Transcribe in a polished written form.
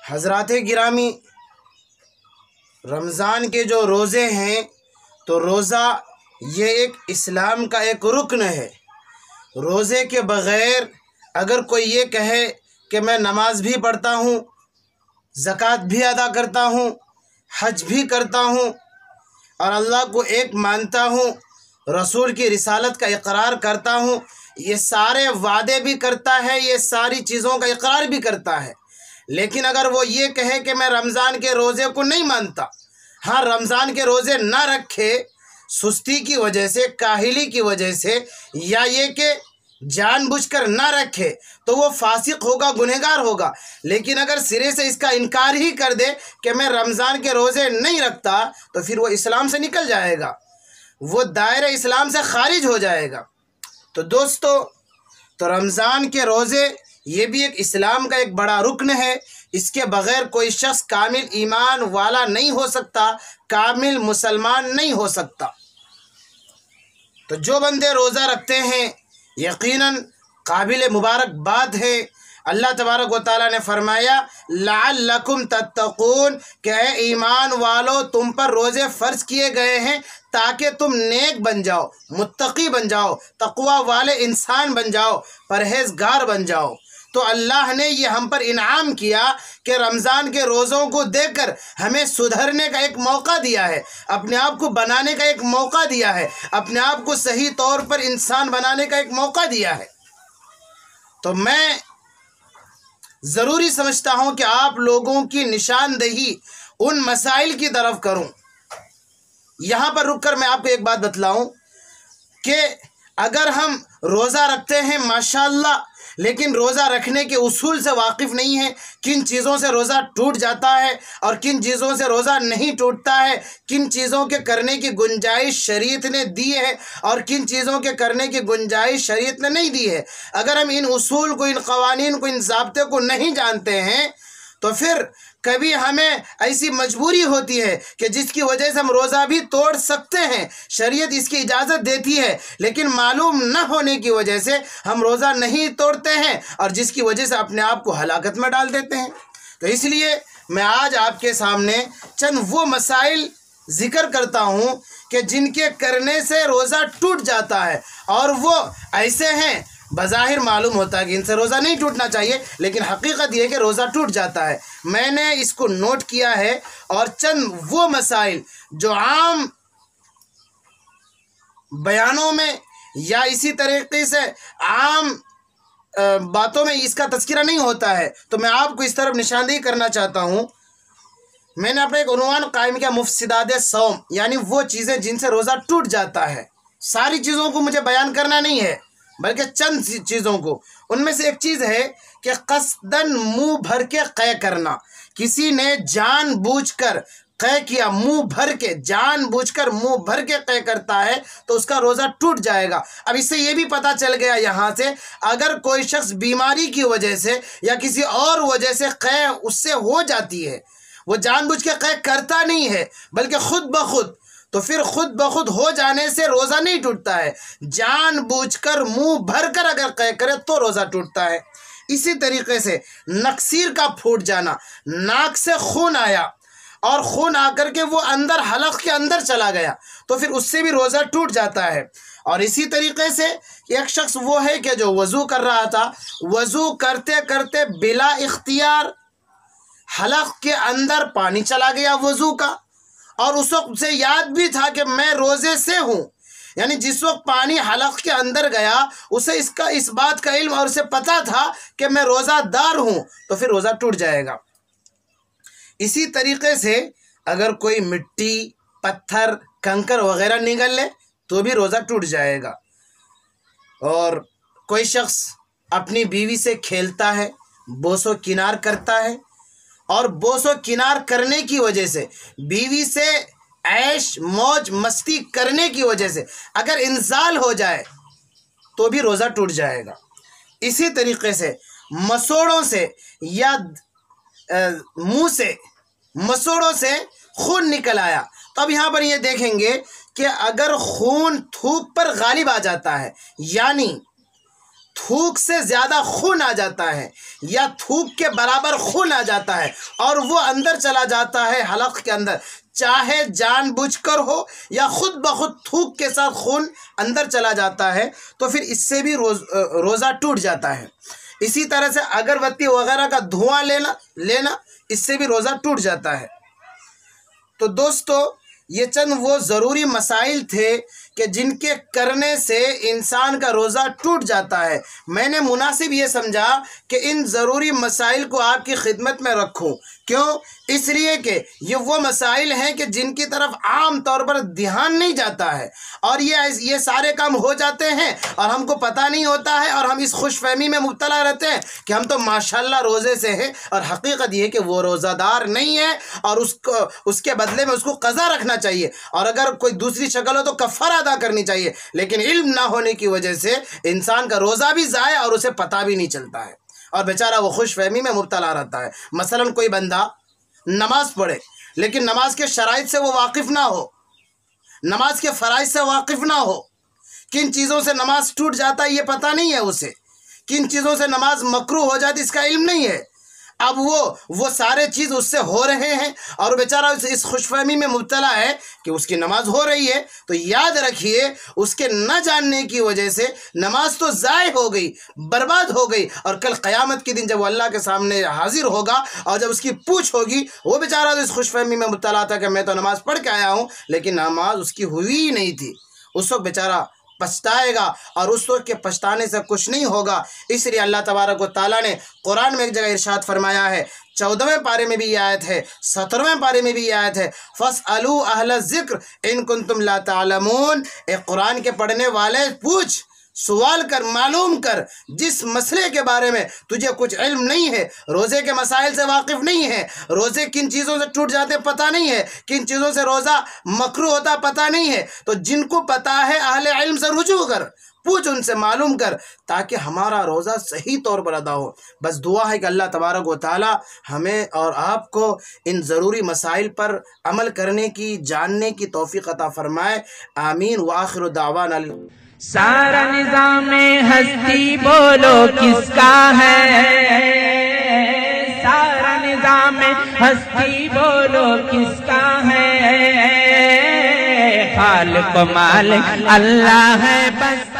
हज़रात गिरामी, रमज़ान के जो रोज़े हैं तो रोज़ा ये एक इस्लाम का एक रुकन है। रोज़े के बग़ैर अगर कोई ये कहे कि मैं नमाज भी पढ़ता हूँ, ज़कात भी अदा करता हूँ, हज भी करता हूँ और अल्लाह को एक मानता हूँ, रसूल की रिसालत का इकरार करता हूँ, ये सारे वादे भी करता है, ये सारी चीज़ों का इकरार भी करता है, लेकिन अगर वो ये कहे कि मैं रमज़ान के रोज़े को नहीं मानता, हाँ रमज़ान के रोज़े ना रखे सुस्ती की वजह से, काहिली की वजह से, या ये कि जानबूझकर ना रखे, तो वो फासिक होगा, गुनहगार होगा। लेकिन अगर सिरे से इसका इनकार ही कर दे कि मैं रमज़ान के रोज़े नहीं रखता, तो फिर वो इस्लाम से निकल जाएगा, वो दायरे इस्लाम से खारिज हो जाएगा। तो दोस्तों, तो रमज़ान के रोज़े ये भी एक इस्लाम का एक बड़ा रुकन है। इसके बग़ैर कोई शख्स कामिल ईमान वाला नहीं हो सकता, कामिल मुसलमान नहीं हो सकता। तो जो बंदे रोज़ा रखते हैं यकीनन काबिल मुबारकबाद है। अल्लाह तबारक व तआला ने फरमाया लअल्लकुम तत्तकून, कि ईमान वालो तुम पर रोज़े फ़र्ज़ किए गए हैं ताकि तुम नेक बन जाओ, मुत्तकी बन जाओ, तक़वा वाले इंसान बन जाओ, परहेज़गार बन जाओ। तो अल्लाह ने ये हम पर इनाम किया कि रमज़ान के रोज़ों को देखकर हमें सुधरने का एक मौका दिया है, अपने आप को बनाने का एक मौका दिया है, अपने आप को सही तौर पर इंसान बनाने का एक मौका दिया है। तो मैं ज़रूरी समझता हूँ कि आप लोगों की निशानदेही उन मसाइल की तरफ करूँ। यहाँ पर रुक कर मैं आपको एक बात बतलाऊँ कि अगर हम रोज़ा रखते हैं माशाअल्लाह, लेकिन रोज़ा रखने के उसूल से वाकिफ़ नहीं है, किन चीज़ों से रोज़ा टूट जाता है और किन चीज़ों से रोज़ा नहीं टूटता है, किन चीज़ों के करने की गुंजाइश शरीयत ने दी है और किन चीज़ों के करने की गुंजाइश शरीयत ने नहीं दी है, अगर हम इन उसूल को, इन क़वानीन को, इन ज़ाब्ते को नहीं जानते हैं, तो फिर कभी हमें ऐसी मजबूरी होती है कि जिसकी वजह से हम रोज़ा भी तोड़ सकते हैं, शरीयत इसकी इजाज़त देती है, लेकिन मालूम न होने की वजह से हम रोज़ा नहीं तोड़ते हैं और जिसकी वजह से अपने आप को हलाकत में डाल देते हैं। तो इसलिए मैं आज आपके सामने चंद वो मसाइल ज़िक्र करता हूँ कि जिनके करने से रोज़ा टूट जाता है, और वो ऐसे हैं बज़ाहिर मालूम होता है कि इनसे रोज़ा नहीं टूटना चाहिए, लेकिन हकीकत ये है कि रोज़ा टूट जाता है। मैंने इसको नोट किया है और चंद वो मसाइल जो आम बयानों में या इसी तरीके से आम बातों में इसका तज़किरा नहीं होता है, तो मैं आपको इस तरफ निशानदेही करना चाहता हूँ। मैंने अपना एक उन्वान कायम किया, मुफ़सिदात सौम, यानी वो चीज़ें जिनसे रोज़ा टूट जाता है। सारी चीज़ों को मुझे बयान करना नहीं है, बल्कि चंद चीज़ों को। उनमें से एक चीज़ है कि क़स्दन मुँह भर के क़ै करना। किसी ने जानबूझकर क़ै किया, मुँह भर के, जानबूझकर मुँह भर के क़ै करता है तो उसका रोज़ा टूट जाएगा। अब इससे ये भी पता चल गया यहाँ से, अगर कोई शख्स बीमारी की वजह से या किसी और वजह से क़ै उससे हो जाती है, वो जानबूझ के क़ै करता नहीं है बल्कि ख़ुद ब खुद, तो फिर खुद ब खुद हो जाने से रोज़ा नहीं टूटता है। जानबूझकर मुंह भरकर अगर क़ै करे तो रोज़ा टूटता है। इसी तरीके से नक्सीर का फूट जाना, नाक से खून आया और खून आकर के वो अंदर हलक़ के अंदर चला गया, तो फिर उससे भी रोज़ा टूट जाता है। और इसी तरीके से एक शख्स वो है कि जो वज़ू कर रहा था, वज़ू करते करते बिला इख्तियार हलक़ के अंदर पानी चला गया वज़ू का, और उस वक्त उसे याद भी था कि मैं रोज़े से हूँ, यानी जिस वक्त पानी हलक़ के अंदर गया उसे इस बात का इल्म और उसे पता था कि मैं रोज़ादार हूँ, तो फिर रोज़ा टूट जाएगा। इसी तरीके से अगर कोई मिट्टी, पत्थर, कंकर वग़ैरह निगल ले तो भी रोज़ा टूट जाएगा। और कोई शख्स अपनी बीवी से खेलता है, बोसो किनार करता है, और बोसो किनार करने की वजह से, बीवी से ऐश मौज मस्ती करने की वजह से अगर इंजाल हो जाए तो भी रोज़ा टूट जाएगा। इसी तरीके से मसोड़ों से या मुंह से, मसोड़ों से खून निकल आया, तो अब यहाँ पर ये देखेंगे कि अगर खून थूक पर गालिब आ जाता है, यानी थूक से ज़्यादा खून आ जाता है या थूक के बराबर खून आ जाता है और वो अंदर चला जाता है हलक के अंदर, चाहे जानबूझकर हो या खुद ब खुद थूक के साथ खून अंदर चला जाता है, तो फिर इससे भी रोज़ा टूट जाता है। इसी तरह से अगरबत्ती वगैरह का धुआं लेना इससे भी रोज़ा टूट जाता है। तो दोस्तों, ये चंद वो ज़रूरी मसाइल थे कि जिनके करने से इंसान का रोज़ा टूट जाता है। मैंने मुनासिब ये समझा कि इन ज़रूरी मसाइल को आपकी खिदमत में रखूं। क्यों? इसलिए कि ये वो मसाइल हैं कि जिनकी तरफ आम तौर पर ध्यान नहीं जाता है और ये सारे काम हो जाते हैं और हमको पता नहीं होता है और हम इस खुशफहमी में मुब्तला रहते हैं कि हम तो माशाल्लाह रोज़े से हैं, और हकीकत ये कि वो रोज़ादार नहीं है और उसके बदले में उसको क़ज़ा रखना चाहिए, और अगर कोई दूसरी शक्ल हो तो कफ़ारा अदा करनी चाहिए। लेकिन इल्म ना होने की वजह से इंसान का रोज़ा भी ज़ाया और उसे पता भी नहीं चलता है और बेचारा वो खुशफहमी में मुब्तला रहता है। मसलन कोई बंदा नमाज पढ़े लेकिन नमाज के शराइत से वो वाकिफ़ ना हो, नमाज के फ़राइज़ से वाकिफ़ ना हो, किन चीज़ों से नमाज टूट जाता है ये पता नहीं है उसे, किन चीज़ों से नमाज मकरूह हो जाती इसका इल्म नहीं है। अब वो सारे चीज़ उससे हो रहे हैं और बेचारा इस खुशफहमी में मुब्तला है कि उसकी नमाज हो रही है। तो याद रखिए, उसके न जानने की वजह से नमाज तो ज़ाय हो गई, बर्बाद हो गई, और कल क़यामत के दिन जब वो अल्लाह के सामने हाजिर होगा और जब उसकी पूछ होगी, वो बेचारा तो इस खुशफहमी में मुब्तला था कि मैं तो नमाज़ पढ़ के आया हूँ लेकिन नमाज उसकी हुई ही नहीं थी। उस वक्त बेचारा पछताएगा और उस वक्त के पछताने से कुछ नहीं होगा। इसलिए अल्लाह तबारक व तआला ने कुरान में एक जगह इरशाद फरमाया है, 14वें पारे में भी ये आयत है, 17वें पारे में भी ये आयत है, फस्अलू अहल ज़िक्र इन कुंतुम ला तालमून। ए कुरान के पढ़ने वाले, पूछ, सवाल कर, मालूम कर, जिस मसले के बारे में तुझे कुछ इल्म नहीं है, रोज़े के मसाइल से वाकिफ़ नहीं है, रोज़े किन चीज़ों से टूट जाते पता नहीं है, किन चीज़ों से रोज़ा मकरूह होता पता नहीं है, तो जिनको पता है अहले इल्म से रुजू कर, पूछ, उनसे मालूम कर, ताकि हमारा रोज़ा सही तौर पर अदा हो। बस दुआ है कि अल्लाह तबारक व तआला हमें और आपको इन ज़रूरी मसाइल पर अमल करने की, जानने की तौफ़ीक़ अता फ़रमाए। आमीन व आखिर दावाना। सारा निज़ाम हस्ती बोलो किसका है, सारा निज़ाम हस्ती बोलो किसका है, खालिक मालिक अल्लाह है बस।